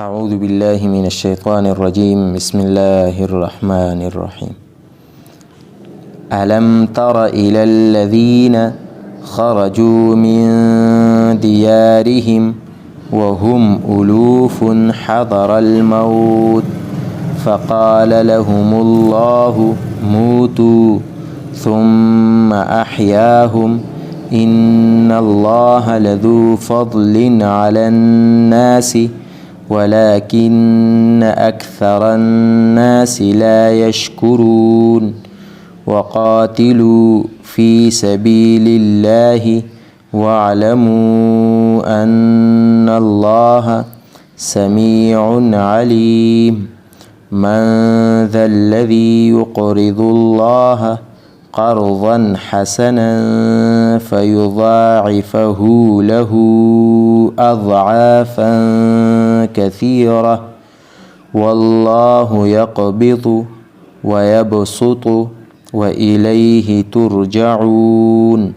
أعوذ بالله من الشيطان الرجيم. بسم الله الرحمن الرحيم. ألم تر إلى الذين خرجوا من ديارهم وهم ألوف حذر الموت فقال لهم الله موتوا ثم أحياهم إن الله لذو فضل على الناس ولكن أكثر الناس لا يشكرون. وقاتلوا في سبيل الله واعلموا أن الله سميع عليم. من ذا الذي يقرض الله قرضا حسنا فيضاعفه له أضعافا كثيرة والله يقبض ويبسط وإليه ترجعون.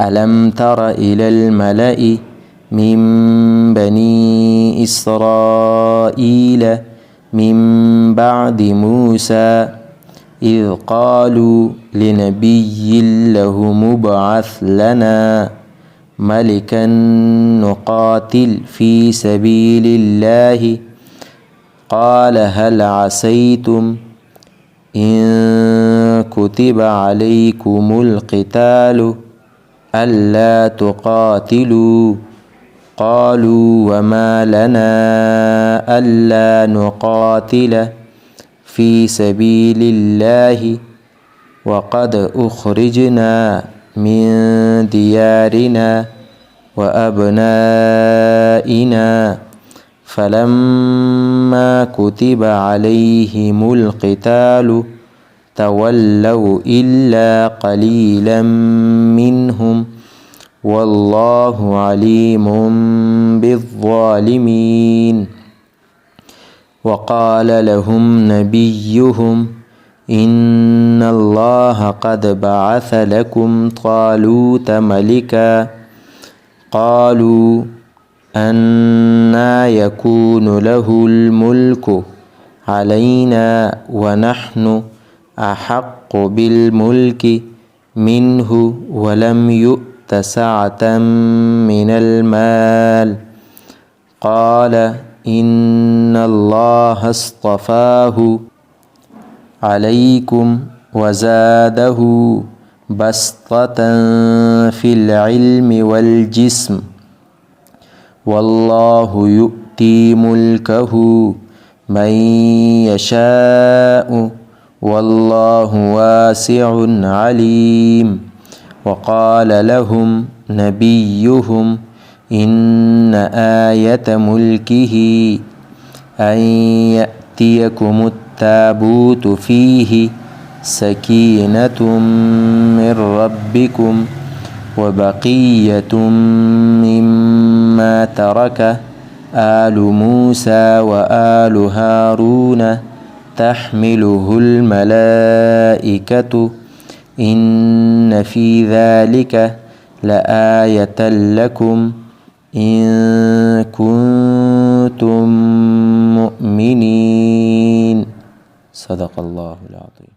ألم تر إلى الملأ من بني إسرائيل من بعد موسى إذ قالوا لنبي له مبعث لنا ملكا نقاتل في سبيل الله قال هل عسيتم إن كتب عليكم القتال ألا تقاتلوا قالوا وما لنا ألا نقاتل في سبيل الله وقد أخرجنا من ديارنا وأبنائنا فلما كتب عليهم القتال تولوا إلا قليلا منهم والله عليم بالظالمين. وقال لهم نبيهم إن الله قد بعث لكم طالوت ملكا قالوا أنى يكون له الملك علينا ونحن أحق بالملك منه ولم يؤت سعة من المال قال إن الله اصطفاه عليكم وزاده بسطة في العلم والجسم والله يؤتي ملكه من يشاء والله واسع عليم. وقال لهم نبيهم إن آية ملكه أن يأتيكم التابوت فيه سكينة من ربكم وبقية مما ترك آل موسى وآل هارون تحمله الملائكة إن في ذلك لآية لكم إن كنتم مؤمنين. صدق الله العظيم.